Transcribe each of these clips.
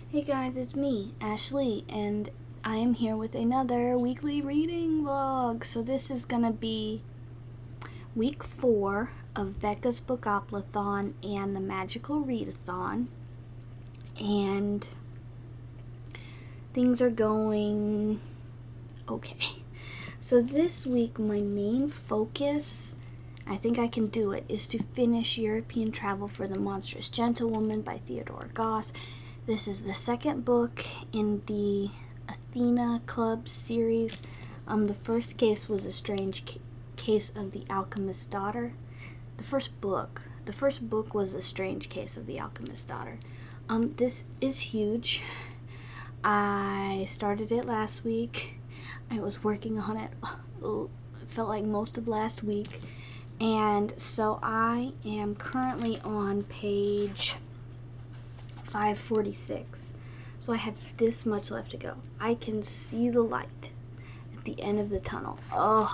Hey guys, it's me, Ashley, and I am here with another weekly reading vlog. So this is gonna be week 4 of Becca's Bookoplathon and the magical Readathon. And things are going okay. So this week my main focus, I think I can do it, is to finish European Travel for the Monstrous Gentlewoman by Theodore Goss. This is the second book in the Athena Club series. The first case was A Strange Case of the Alchemist's Daughter. The first book was A Strange Case of the Alchemist's Daughter. This is huge. I started it last week. I was working on it, felt like most of last week. And so I am currently on page 546. So I have this much left to go. I can see the light at the end of the tunnel. I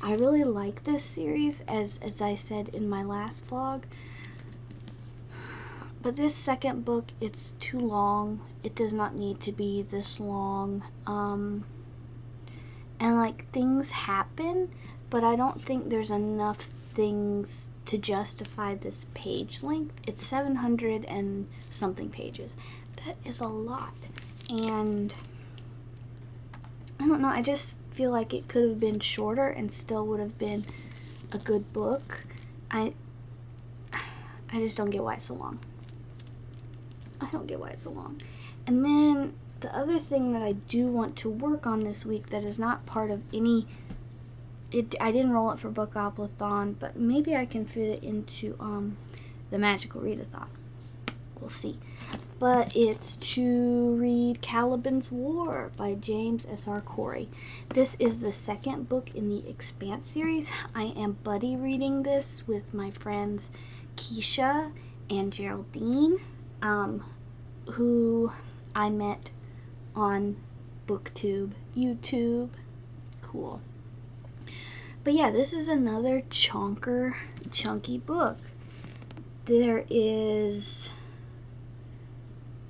really like this series, as I said in my last vlog. But this second book, it's too long. It does not need to be this long. And like, things happen, but I don't think there's enough things to justify this page length. It's 700 and something pages. That is a lot. And I don't know, I just feel like it could have been shorter and still would have been a good book. I just don't get why it's so long. I don't get why it's so long. And then the other thing that I do want to work on this week that is not part of any, I didn't roll it for Bookoplathon, but maybe I can fit it into the magical Readathon. We'll see. But it's to read Caliban's War by James S.R. Corey. This is the second book in the Expanse series. I am buddy reading this with my friends Keisha and Geraldine, who I met on BookTube, YouTube. Cool. But yeah, this is another chunky book. There is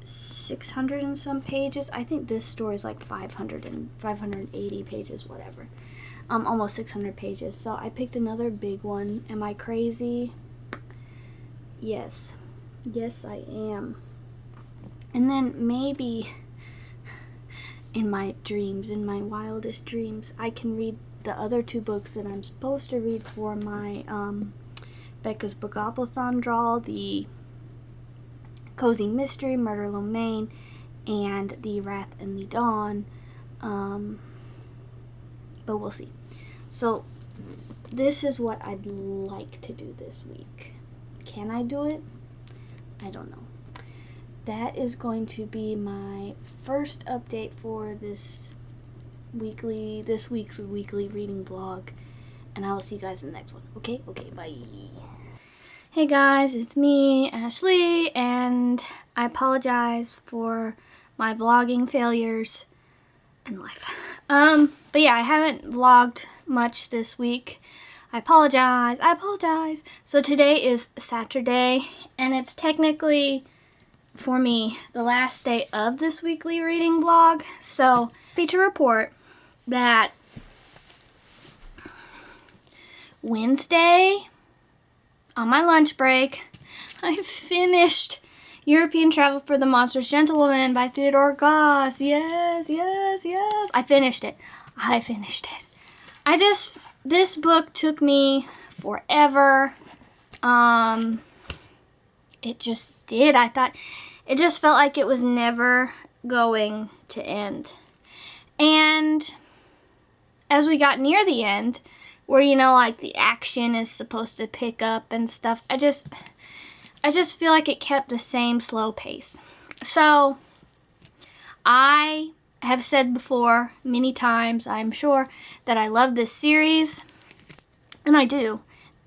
600 and some pages. I think this story is like 580 pages, whatever. Almost 600 pages. So I picked another big one. Am I crazy? Yes. Yes, I am. And then maybe in my dreams, in my wildest dreams, I can read the other 2 books that I'm supposed to read for my Becca's Bookoplathon draw, the Cozy Mystery, Murder Lomain, and the Wrath and the Dawn. But we'll see. So this is what I'd like to do this week. Can I do it? I don't know. That is going to be my first update for this week's weekly reading vlog, and I will see you guys in the next one. Okay, bye. Hey guys, it's me, Ashley, and I apologize for my vlogging failures in life. But yeah, I haven't vlogged much this week. I apologize. So today is Saturday, and it's technically, for me, the last day of this weekly reading vlog. So happy to report that Wednesday, on my lunch break, I finished European Travel for the Monstrous Gentlewoman by Theodore Goss. Yes. I finished it. This book took me forever. It just did. It just felt like it was never going to end. And as we got near the end, where, you know, like the action is supposed to pick up and stuff, I just feel like it kept the same slow pace. So I have said before many times, I'm sure, that I love this series, and I do.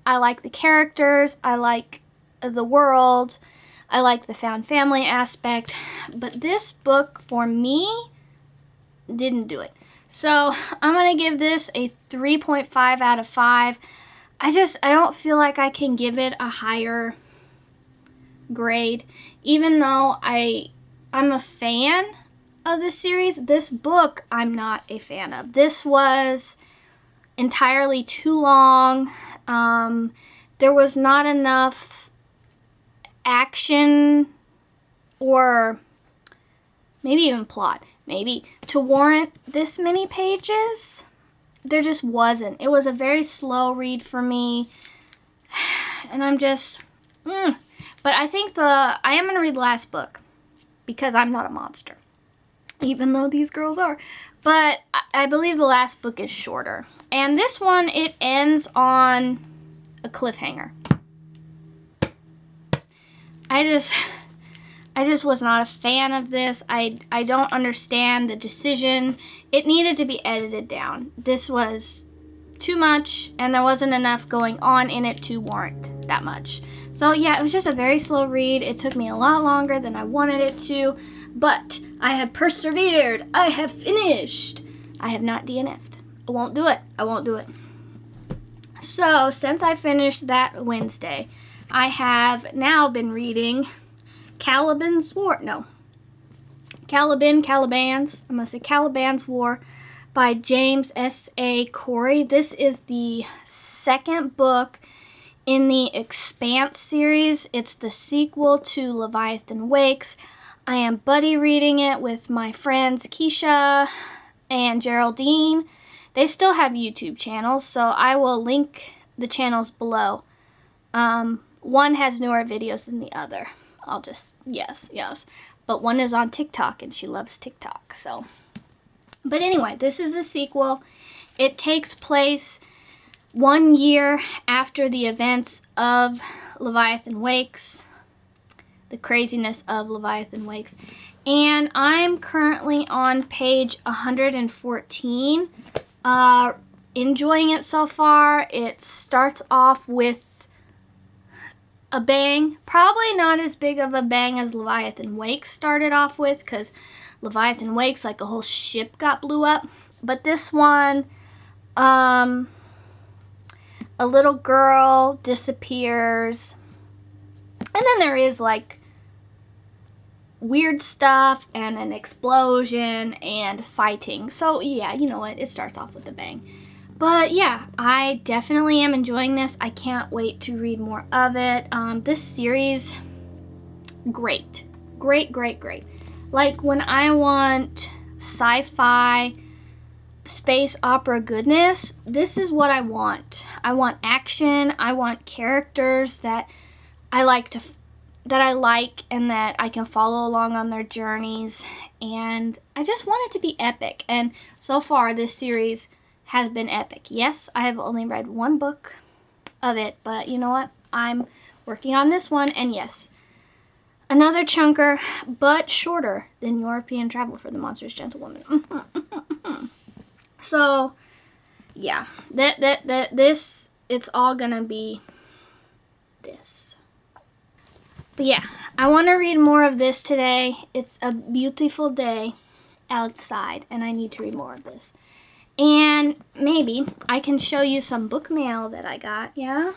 I like the characters, I like the world, I like the found family aspect, but this book, for me, didn't do it. So I'm gonna give this a 3.5 out of 5. I don't feel like I can give it a higher grade. even though I'm a fan of this series, this book I'm not a fan of. This was entirely too long. There was not enough action or maybe even plot, maybe, to warrant this many pages. There just wasn't. It was a very slow read for me, and I'm just, But I think I am going to read the last book, because I'm not a monster, even though these girls are. But I believe the last book is shorter. And this one, it ends on a cliffhanger. I just was not a fan of this. I don't understand the decision. It needed to be edited down. This was too much, and there wasn't enough going on in it to warrant that much. So yeah, it was just a very slow read. It took me a lot longer than I wanted it to, but I have persevered. I have finished. I have not DNF'd. I won't do it. I won't do it. So since I finished that Wednesday, I have now been reading Caliban's War. No. Caliban's. I'm going to say Caliban's War by James S.A. Corey. This is the second book in the Expanse series. It's the sequel to Leviathan Wakes. I am buddy reading it with my friends Keisha and Geraldine. They still have YouTube channels, so I will link the channels below. One has newer videos than the other. I'll just, yes. But one is on TikTok, and she loves TikTok, so. But anyway, this is a sequel. It takes place 1 year after the events of Leviathan Wakes, the craziness of Leviathan Wakes. And I'm currently on page 114. Enjoying it so far. It starts off with a bang. Probably not as big of a bang as Leviathan Wakes started off with, because Leviathan Wakes, like a whole ship got blew up. But this one, a little girl disappears. And then there is like weird stuff and an explosion and fighting. So yeah, you know what? It starts off with a bang. But yeah, I definitely am enjoying this. I can't wait to read more of it. This series, great. Great. Like when I want sci-fi, space opera goodness, this is what I want. I want action. I want characters that I like and that I can follow along on their journeys. And I just want it to be epic. And so far, this series has been epic. Yes, I have only read one book of it, but you know what? I'm working on this one, and yes, another chunker, but shorter than European Travel for the Monstrous Gentlewoman. So, yeah, this, it's all gonna be this. But yeah, I want to read more of this today. It's a beautiful day outside, and I need to read more of this. And maybe I can show you some book mail that I got. Yeah.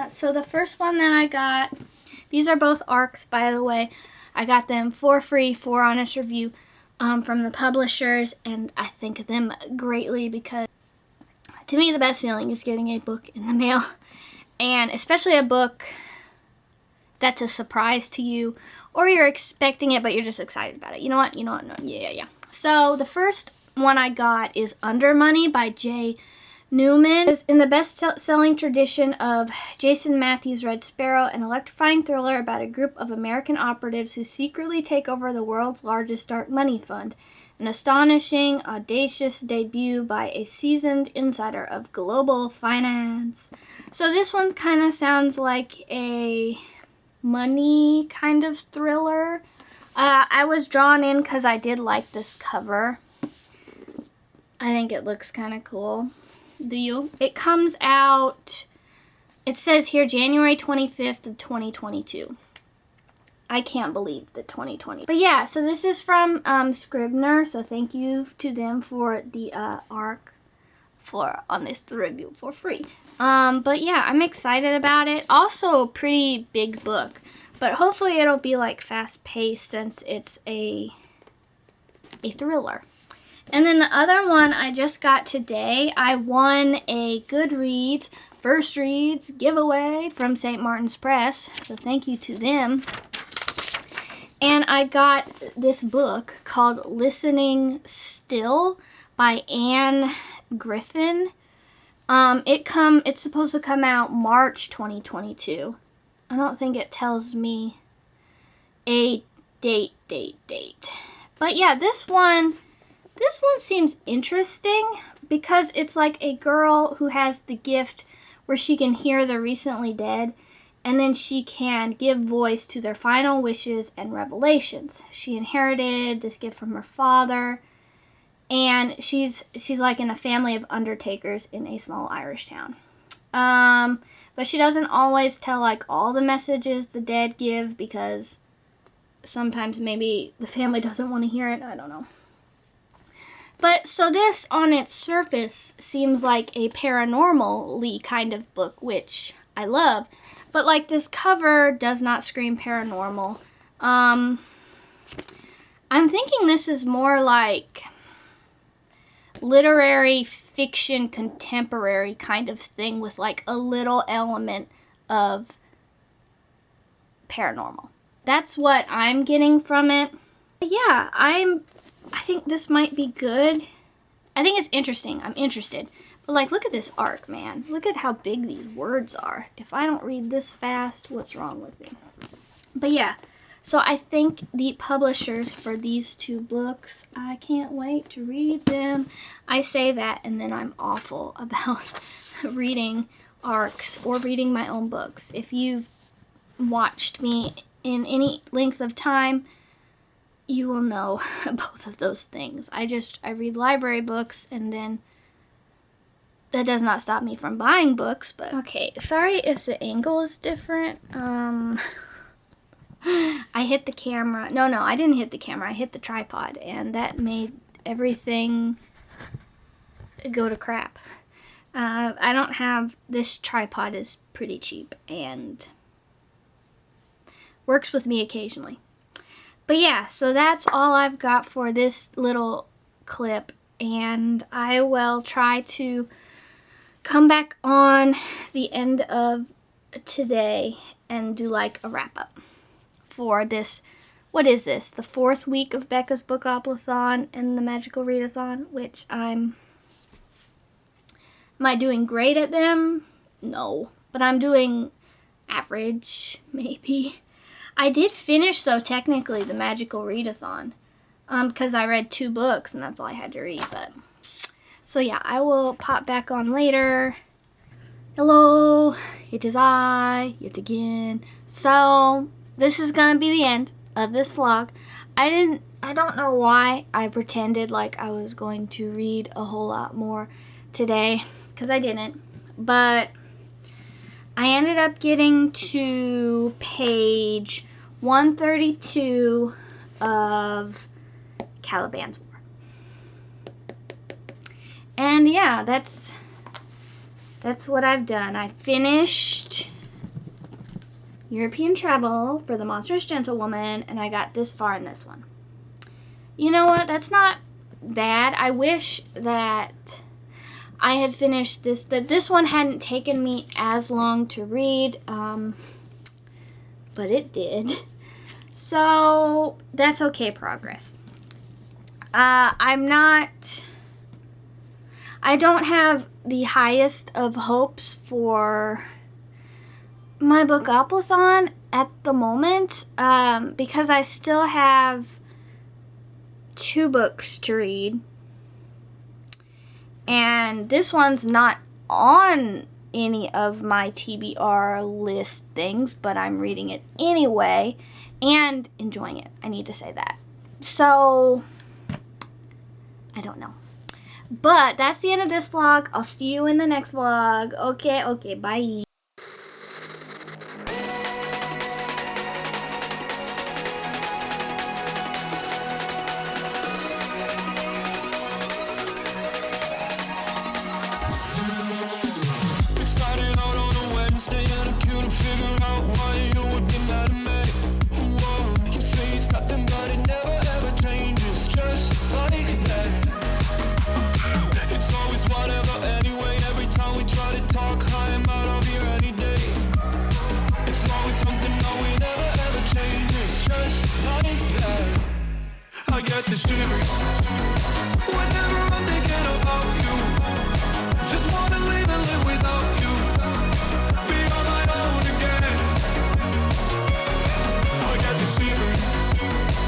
So the first one that I got, these are both ARCs, by the way. I got them for free, for honest review, from the publishers, and I thank them greatly, because to me the best feeling is getting a book in the mail, and especially a book that's a surprise to you, or you're expecting it but you're just excited about it. You know what? No, yeah. So the first one I got is Under Money by J. Newman. It's in the best-selling tradition of Jason Matthews' Red Sparrow, an electrifying thriller about a group of American operatives who secretly take over the world's largest dark money fund. An astonishing, audacious debut by a seasoned insider of global finance. So this one kind of sounds like a money kind of thriller. I was drawn in because I did like this cover. I think it looks kind of cool. Do you? It comes out, it says here, January 25th of 2022. I can't believe the 2020. But yeah, so this is from Scribner, so thank you to them for the ARC on this review for free. But yeah, I'm excited about it. Also a pretty big book. But hopefully it'll be like fast-paced since it's a thriller. And then the other one I just got today, I won a Goodreads First Reads giveaway from St. Martin's Press. So thank you to them. And I got this book called Listening Still by Anne Griffin. It's supposed to come out March 2022. I don't think it tells me a date. But yeah, this one seems interesting because it's like a girl who has the gift where she can hear the recently dead, and then she can give voice to their final wishes and revelations. She inherited this gift from her father, and she's like in a family of undertakers in a small Irish town. But she doesn't always tell like all the messages the dead give because sometimes maybe the family doesn't want to hear it. I don't know. But so this on its surface seems like a paranormal-y kind of book, which I love. But like this cover does not scream paranormal. I'm thinking this is more like literary fiction, contemporary kind of thing with like a little element of paranormal. That's what I'm getting from it. But yeah, I think this might be good. I think it's interesting. I'm interested. But like, look at this arc, man. Look at how big these words are. If I don't read this fast, what's wrong with me? But yeah, so I think the publishers for these two books, I can't wait to read them. I say that and then I'm awful about reading arcs or reading my own books. If you've watched me in any length of time, you will know both of those things. I read library books, and then that does not stop me from buying books, but okay, sorry if the angle is different. I hit the camera. No, I didn't hit the camera. I hit the tripod, and that made everything go to crap. I don't have, this tripod is pretty cheap and works with me occasionally. But yeah, so that's all I've got for this little clip, and I will try to come back on the end of today and do like a wrap-up for this. What is this? The 4th week of Becca's Bookoplathon and the Magical Readathon, which am I doing great at them? No, but I'm doing average, maybe. I did finish, though, technically, the Magical Readathon, because I read 2 books, and that's all I had to read, but... So, yeah, I will pop back on later. Hello, it is I, yet again. So, this is gonna be the end of this vlog. I don't know why I pretended like I was going to read a whole lot more today, because I didn't, but... I ended up getting to page 132 of Caliban's War. And yeah, that's what I've done. I finished European Travel for the Monstrous Gentlewoman, and I got this far in this one. You know what? That's not bad. I wish that I had finished that this one hadn't taken me as long to read, but it did. So, that's okay progress. I don't have the highest of hopes for my Bookoplathon at the moment, because I still have 2 books to read. And this one's not on any of my TBR list things, but I'm reading it anyway and enjoying it. I need to say that. So, I don't know. But that's the end of this vlog. I'll see you in the next vlog. Okay, bye. Started out on a Wednesday and I couldn't figure out why you would be mad at me. the shivers.